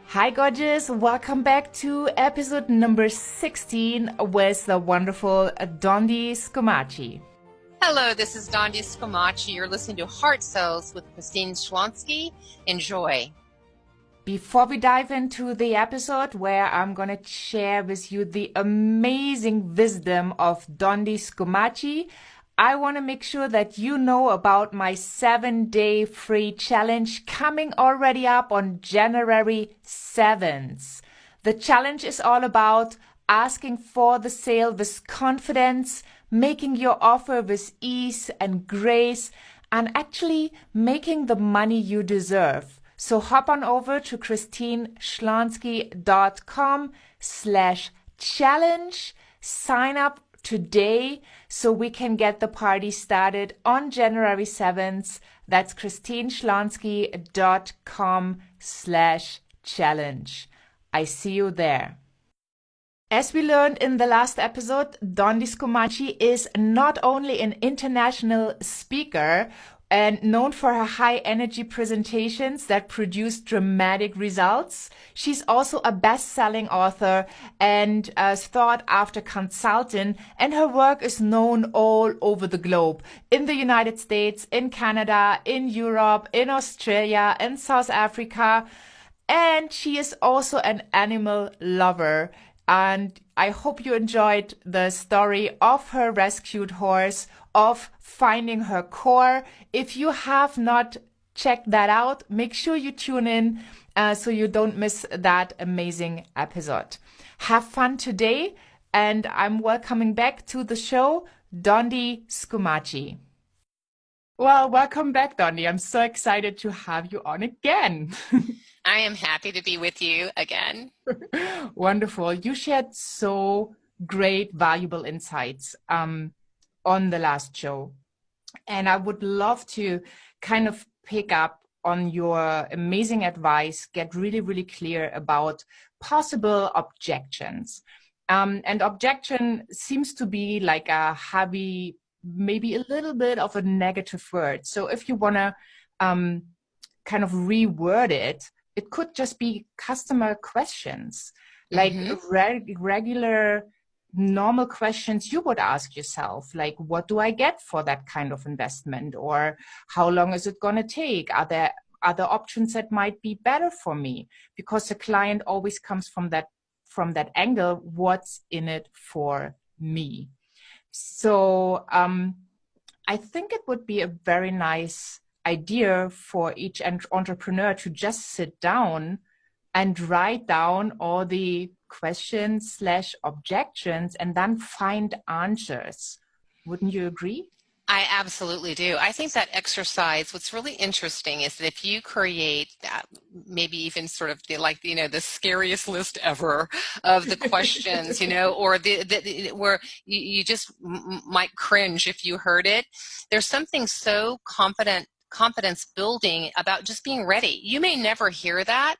Hi gorgeous, welcome back to episode number 16 with the wonderful Dondi Scumaci. Hello, this is Dondi Scumaci. You're listening to Heartsells with Christine Schlonsky. Enjoy. Before we dive into the episode where I'm going to share with you the amazing wisdom of Dondi Scumaci, I want to make sure that you know about my 7-day free challenge coming already up on January 7th. The challenge is all about asking for the sale with confidence, making your offer with ease and grace, and actually making the money you deserve. So hop on over to christineschlonsky.com/challenge, sign up today so we can get the party started on January 7th. That's christineschlonsky.com/challenge. I see you there. As we learned in the last episode, Dondi Scumaci is not only an international speaker and known for her high energy presentations that produce dramatic results. She's also a best-selling author and a sought-after consultant, and her work is known all over the globe, in the United States, in Canada, in Europe, in Australia, in South Africa, and she is also an animal lover. And I hope you enjoyed the story of her rescued horse, of finding her core. If you have not checked that out, make sure you tune in so you don't miss that amazing episode. Have fun today, and I'm welcoming back to the show, Dondi Scumaci. Well, welcome back, Dondi. I'm so excited to have you on again. I am happy to be with you again. Wonderful. You shared so great, valuable insights on the last show. And I would love to kind of pick up on your amazing advice, get really, really clear about possible objections. And objection seems to be like a heavy, maybe a little bit of a negative word. So if you want to kind of reword it, it could just be customer questions, like regular, normal questions you would ask yourself, like, what do I get for that kind of investment? Or how long is it going to take? Are there other options that might be better for me? Because the client always comes from that angle, what's in it for me? So I think it would be a very nice idea for each entrepreneur to just sit down and write down all the questions/objections and then find answers. Wouldn't you agree? I absolutely do. I think that exercise, what's really interesting is that if you create maybe even sort of the scariest list ever of the questions, or where you just might cringe if you heard it, there's something so confidence building about just being ready. You may never hear that.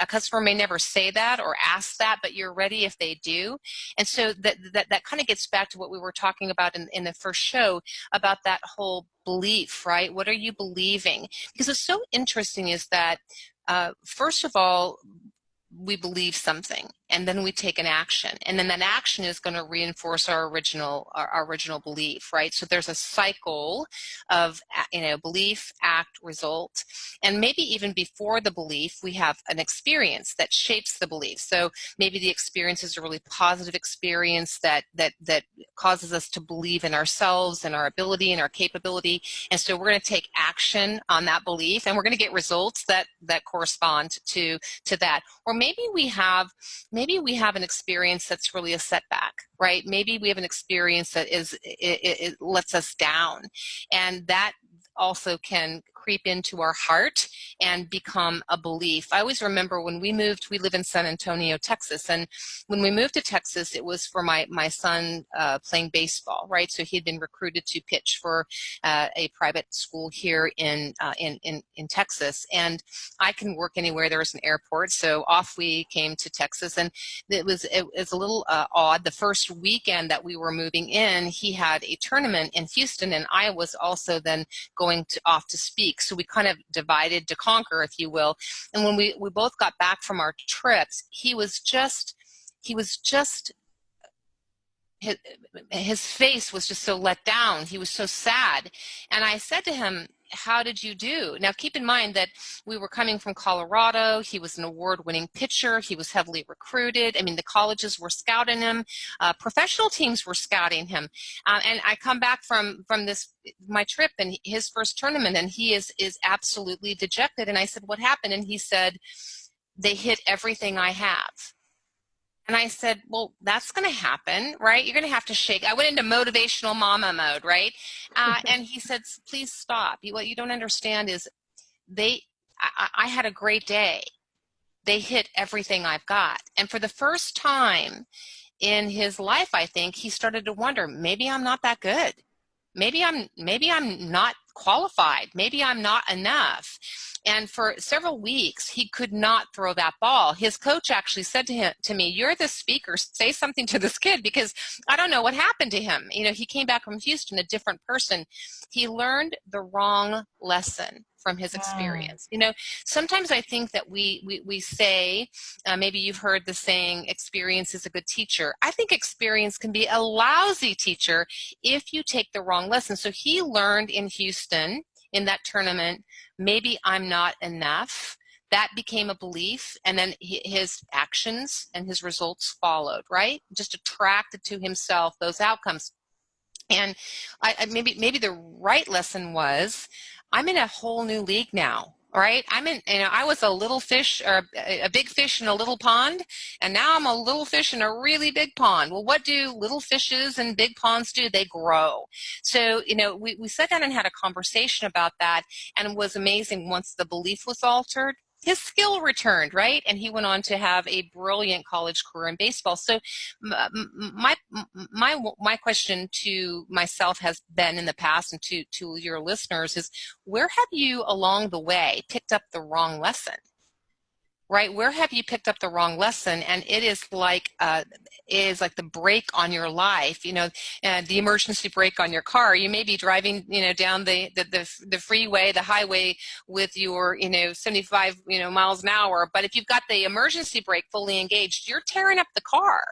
A customer may never say that or ask that, but you're ready if they do. And so that kind of gets back to what we were talking about in the first show about that whole belief, right? What are you believing? Because it's so interesting is that, first of all, we believe something, and then we take an action, and then that action is going to reinforce our original belief, right? So there's a cycle of belief, act, result, and maybe even before the belief we have an experience that shapes the belief. So maybe the experience is a really positive experience that causes us to believe in ourselves and our ability and our capability, and so we're going to take action on that belief, and we're going to get results that correspond to that. Or maybe we have an experience that's really a setback, right? Maybe we have an experience that it lets us down, and that also can creep into our heart and become a belief. I always remember when we live in San Antonio, Texas, and when we moved to Texas, it was for my son playing baseball, right? So he'd been recruited to pitch for a private school here in Texas, and I can work anywhere there's an airport, so off we came to Texas, and it was a little odd. The first weekend that we were moving in, he had a tournament in Houston, and I was also then going off to speak. weeks. So we kind of divided to conquer, if you will. And when we both got back from our trips, he was just his face was just so let down. He was so sad. And I said to him, how did you do? Now, keep in mind that we were coming from Colorado. He was an award-winning pitcher. He was heavily recruited. I mean, the colleges were scouting him. Professional teams were scouting him. And I come back from my trip and his first tournament, and he is absolutely dejected. And I said, what happened? And he said, they hit everything I have. And I said, well, that's going to happen, right? You're going to have to shake. I went into motivational mama mode, right? And he said, please stop. What you don't understand is I had a great day. They hit everything I've got. And for the first time in his life, I think, he started to wonder, maybe I'm not that good. Maybe I'm not qualified. Maybe I'm not enough. And for several weeks, he could not throw that ball. His coach actually said to me, you're the speaker, say something to this kid, because I don't know what happened to him. You know, he came back from Houston, a different person. He learned the wrong lesson from his experience. You know, sometimes I think that we say, maybe you've heard the saying, experience is a good teacher. I think experience can be a lousy teacher if you take the wrong lesson. So he learned in Houston, in that tournament, maybe I'm not enough. That became a belief, and then his actions and his results followed, right? Just attracted to himself those outcomes. And maybe the right lesson was, I'm in a whole new league now. All right, I was a little fish, or a big fish in a little pond, and now I'm a little fish in a really big pond. Well, what do little fishes and big ponds do? They grow. So, you know, we sat down and had a conversation about that, and it was amazing. Once the belief was altered, his skill returned, right? And he went on to have a brilliant college career in baseball. So my question to myself has been in the past, and to your listeners, is where have you along the way picked up the wrong lesson? Right? Where have you picked up the wrong lesson? And it is like the brake on your life, you know, the emergency brake on your car. You may be driving, you know, down the freeway, the highway with your, you know, 75, you know, miles an hour. But if you've got the emergency brake fully engaged, you're tearing up the car,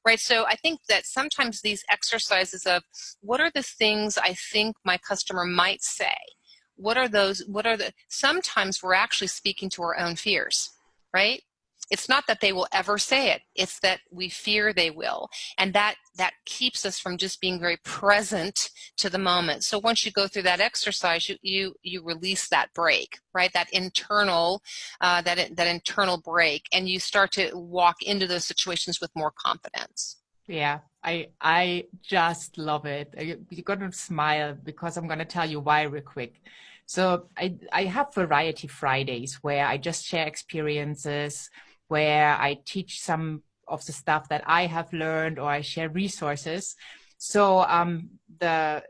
right? So I think that sometimes these exercises of what are the things I think my customer might say? Sometimes we're actually speaking to our own fears. Right? It's not that they will ever say it. It's that we fear they will. And that keeps us from just being very present to the moment. So once you go through that exercise, you release that brake, right? That internal brake, and you start to walk into those situations with more confidence. Yeah, I just love it. You're going to smile because I'm going to tell you why real quick. So I have Variety Fridays where I just share experiences, where I teach some of the stuff that I have learned, or I share resources. So the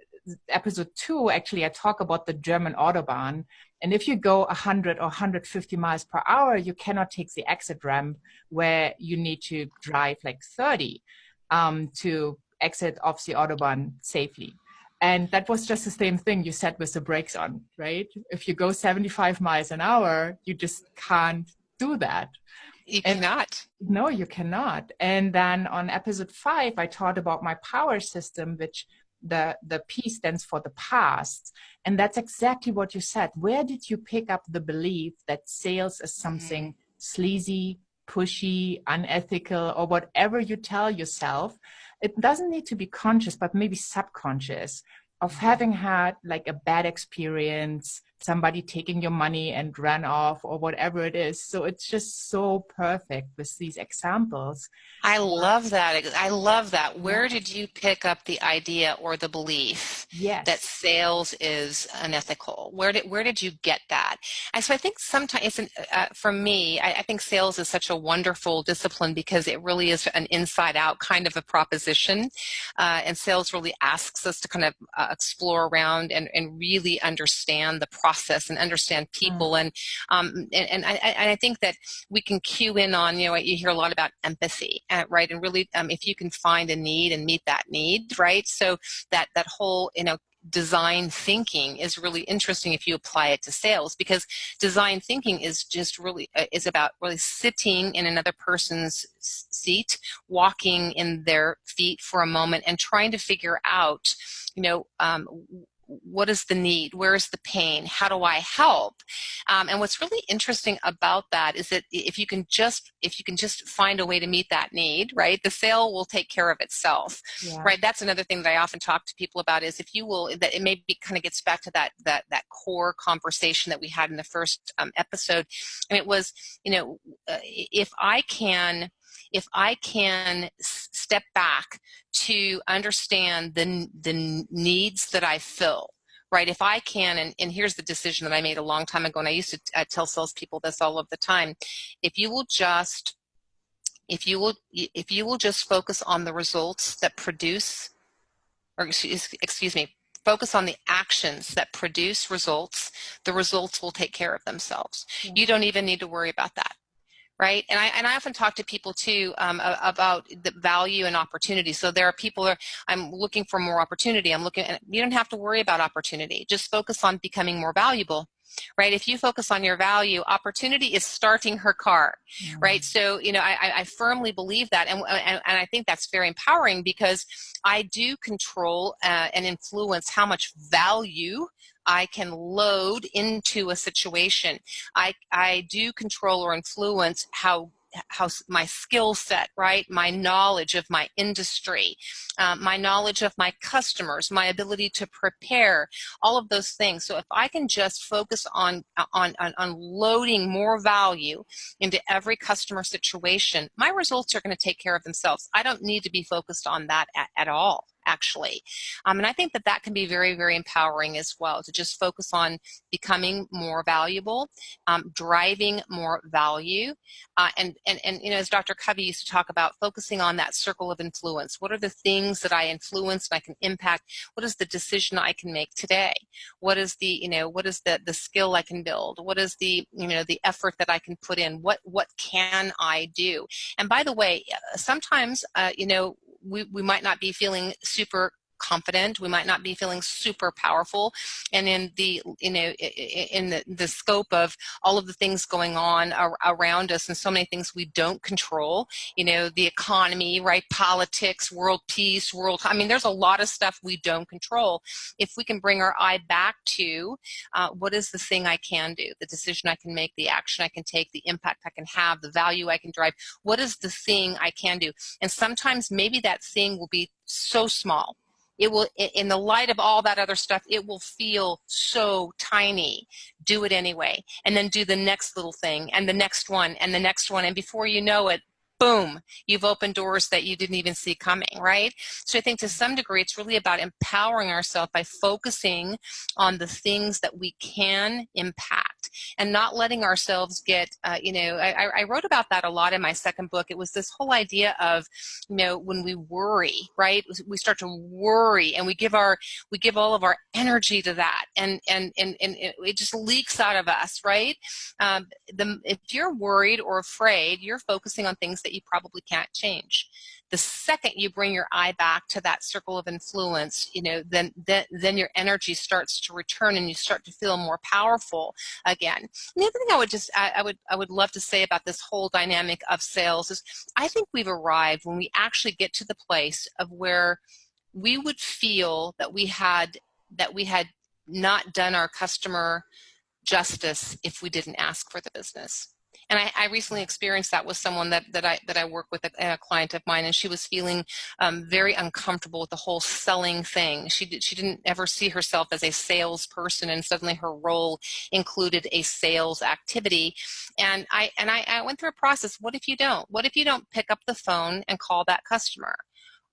episode 2, actually, I talk about the German Autobahn. And if you go 100 or 150 miles per hour, you cannot take the exit ramp where you need to drive like 30 to exit off the Autobahn safely. And that was just the same thing you said with the brakes on, right? If you go 75 miles an hour, you just can't do that. You cannot. No, you cannot. And then on episode 5, I taught about my power system, which the P stands for the past. And that's exactly what you said. Where did you pick up the belief that sales is something sleazy, pushy, unethical, or whatever you tell yourself? It doesn't need to be conscious, but maybe subconscious, of having had like a bad experience, somebody taking your money and ran off, or whatever it is. So it's just so perfect with these examples. I love that. I love that. Where did you pick up the idea or the belief that sales is unethical? Where did you get that? And so I think sometimes, for me, I think sales is such a wonderful discipline because it really is an inside out kind of a proposition. And sales really asks us to kind of explore around and really understand the process and understand people. And I think that we can cue in on, you know, you hear a lot about empathy. Right, and really, if you can find a need and meet that need, right? So that whole, you know, design thinking is really interesting if you apply it to sales, because design thinking is just really is about really sitting in another person's seat, walking in their feet for a moment, and trying to figure out, what is the need? Where is the pain? How do I help? And what's really interesting about that is that if you can just find a way to meet that need, right, the sale will take care of itself, right? That's another thing that I often talk to people about is if you will, that it maybe kind of gets back to that core conversation that we had in the first episode, and it was, if I can step back to understand the needs that I fill, right? If I can, and here's the decision that I made a long time ago, and I used to tell salespeople this all of the time: if you will just focus on the results that produce, or excuse me, focus on the actions that produce results, the results will take care of themselves. Yeah. You don't even need to worry about that. Right. And I often talk to people too about the value and opportunity. So there are people I'm looking for more opportunity. You don't have to worry about opportunity. Just focus on becoming more valuable. Right. If you focus on your value, opportunity is starting her car. Mm-hmm. Right. So, I firmly believe that. And I think that's very empowering, because I do control and influence how much value I can load into a situation. I do control or influence how my skill set, right? My knowledge of my industry, my knowledge of my customers, my ability to prepare, all of those things. So if I can just focus on loading more value into every customer situation, my results are going to take care of themselves. I don't need to be focused on that at all, actually. And I think that can be very, very empowering as well, to just focus on becoming more valuable, driving more value, and as Dr. Covey used to talk about, focusing on that circle of influence. What are the things that I influence and I can impact? What is the decision I can make today? What is the skill I can build? What is the effort that I can put in? What can I do? And by the way, sometimes we might not be feeling super confident. We might not be feeling super powerful. And in the scope of all of the things going on around us, and so many things we don't control, the economy, right? Politics, world peace, there's a lot of stuff we don't control. If we can bring our eye back to what is the thing I can do, the decision I can make, the action I can take, the impact I can have, the value I can drive, what is the thing I can do? And sometimes maybe that thing will be so small. It will, in the light of all that other stuff, it will feel so tiny. Do it anyway. And then do the next little thing, and the next one, and the next one. And before you know it, boom, you've opened doors that you didn't even see coming, right? So I think to some degree, it's really about empowering ourselves by focusing on the things that we can impact, and not letting ourselves get, I wrote about that a lot in my second book. It was this whole idea of, when we worry, right? We start to worry, and we give all of our energy to that, and it just leaks out of us, right? If you're worried or afraid, you're focusing on things that you probably can't change. The second you bring your eye back to that circle of influence, then your energy starts to return, and you start to feel more powerful again. And the other thing I would love to say about this whole dynamic of sales is, I think we've arrived when we actually get to the place of where we would feel that we had not done our customer justice if we didn't ask for the business. And I recently experienced that with someone that I work with, a client of mine, and she was feeling very uncomfortable with the whole selling thing. She didn't ever see herself as a salesperson, and suddenly her role included a sales activity. And I went through a process. What if you don't? What if you don't pick up the phone and call that customer?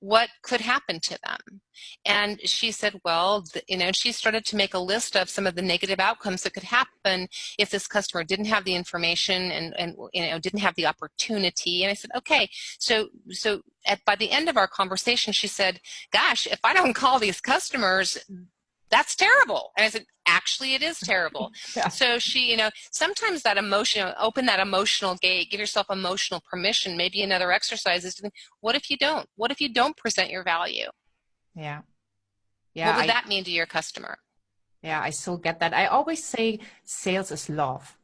What could happen to them? And she said, well, she started to make a list of some of the negative outcomes that could happen if this customer didn't have the information and didn't have the opportunity. And I said, okay, so by the end of our conversation, she said, gosh, if I don't call these customers, that's terrible. And I said, actually, it is terrible. Yeah. So she, sometimes that emotion, open that emotional gate, give yourself emotional permission. Maybe another exercise is to think, what if you don't? What if you don't present your value? Yeah. Yeah, What would that mean to your customer? I still get that. I always say sales is love.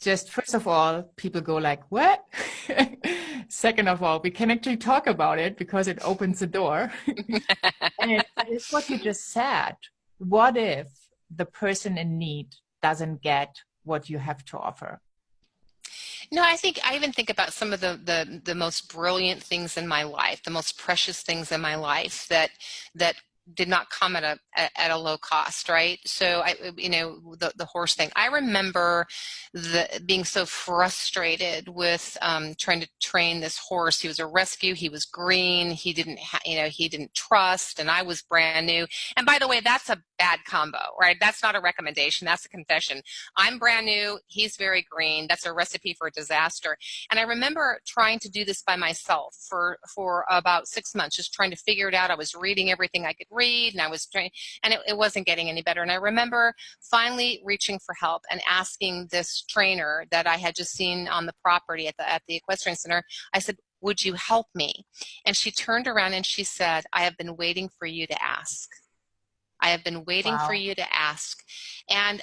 Just first of all, people go like, what? Second of all, we can actually talk about it because it opens the door. But it's what you just said. What if the person in need doesn't get what you have to offer? No, I even think about some of the most brilliant things in my life, the most precious things in my life that did not come at a low cost, right? So the horse thing. I remember being so frustrated with trying to train this horse. He was a rescue. He was green. He didn't trust, and I was brand new. And by the way, that's a bad combo, right? That's not a recommendation. That's a confession. I'm brand new. He's very green. That's a recipe for disaster. And I remember trying to do this by myself for about 6 months, just trying to figure it out. I was reading everything I could read, and I was trying, and it wasn't getting any better. And I remember finally reaching for help and asking this trainer that I had just seen on the property at the equestrian center. I said, "Would you help me?" And she turned around and she said, "I have been waiting for you to ask. I have been waiting for Wow. you to ask." And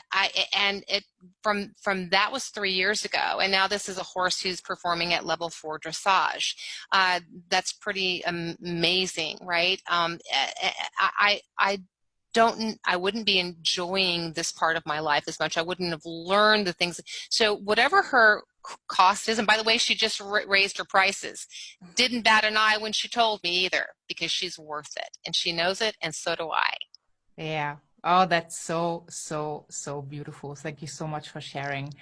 it from that was 3 years ago, and now this is a horse who's performing at level 4 dressage. That's pretty amazing, right? I wouldn't be enjoying this part of my life as much. I wouldn't have learned the things. So whatever her cost is, and by the way, she just raised her prices. Didn't bat an eye when she told me either, because she's worth it, and she knows it, and so do I. Yeah. Oh, that's so, so, so beautiful. Thank you so much for sharing.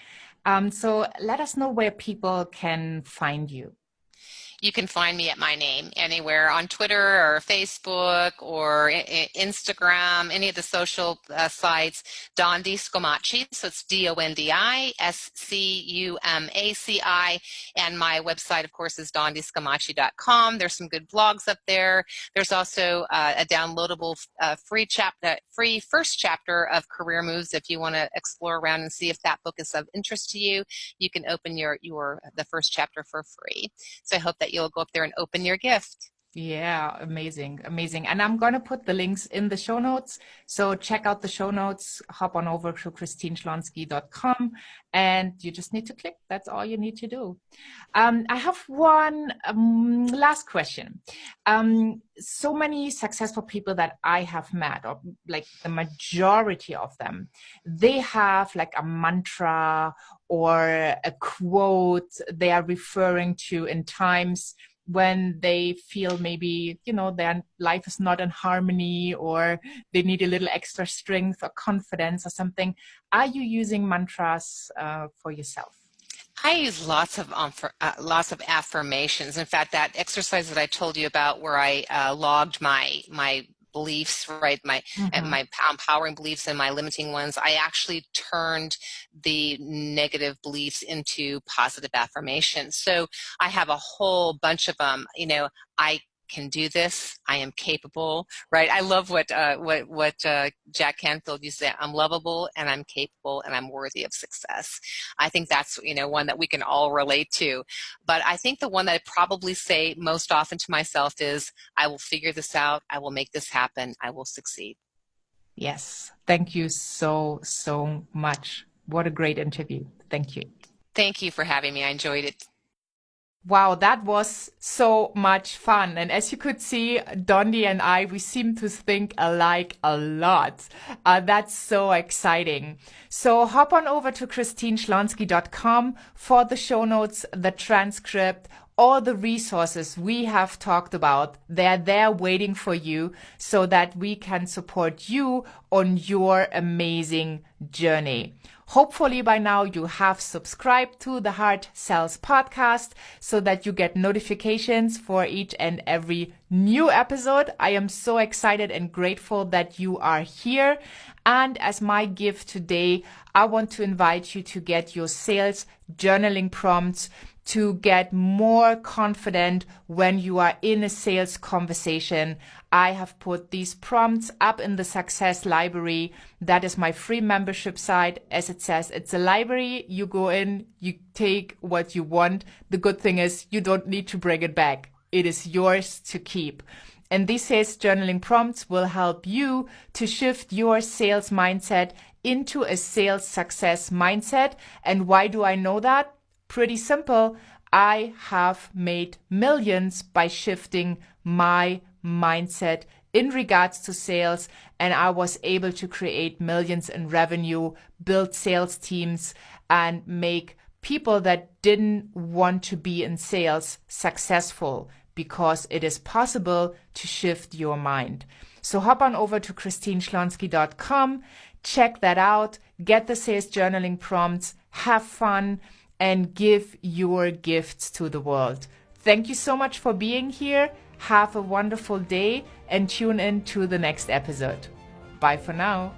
So let us know where people can find you. You can find me at my name anywhere on Twitter or Facebook or Instagram, any of the social sites, Dondi Scumaci. So it's DONDISCUMACI. And my website, of course, is dondiscumaci.com. There's some good blogs up there. There's also a downloadable free first chapter of Career Moves. If you want to explore around and see if that book is of interest to you, you can open the first chapter for free. So I hope that you'll go up there and open your gift. Yeah, amazing, amazing. And I'm going to put the links in the show notes. So check out the show notes, hop on over to KristineSchlonski.com, and you just need to click. That's all you need to do. I have one last question. So many successful people that I have met, or like the majority of them, they have like a mantra or a quote they are referring to in times when they feel maybe, their life is not in harmony, or they need a little extra strength or confidence or something. Are you using mantras for yourself? I use lots of affirmations. In fact, that exercise that I told you about, where I logged my beliefs, right? My empowering beliefs and my limiting ones. I actually turned the negative beliefs into positive affirmations. So I have a whole bunch of them. I can do this. I am capable, right? I love what Jack Canfield used to say. I'm lovable, and I'm capable, and I'm worthy of success. I think that's one that we can all relate to. But I think the one that I probably say most often to myself is, I will figure this out. I will make this happen. I will succeed. Yes. Thank you so, so much. What a great interview. Thank you. Thank you for having me. I enjoyed it. Wow, that was so much fun. And as you could see, Dondi and I, we seem to think alike a lot. That's so exciting. So hop on over to KristineSchlonski.com for the show notes, the transcript, all the resources we have talked about. They're there waiting for you so that we can support you on your amazing journey. Hopefully by now you have subscribed to the heartsells podcast so that you get notifications for each and every new episode. I am so excited and grateful that you are here. And as my gift today, I want to invite you to get your sales journaling prompts to get more confident when you are in a sales conversation. I have put these prompts up in the Success Library. That is my free membership site. As it says, it's a library. You go in, you take what you want. The good thing is you don't need to bring it back. It is yours to keep. And these sales journaling prompts will help you to shift your sales mindset into a sales success mindset. And why do I know that? Pretty simple. I have made millions by shifting my mindset in regards to sales, and I was able to create millions in revenue, build sales teams, and make people that didn't want to be in sales successful, because it is possible to shift your mind. So hop on over to christineschlonski.com, check that out, get the sales journaling prompts, have fun, and give your gifts to the world. Thank you so much for being here. Have a wonderful day and tune in to the next episode. Bye for now.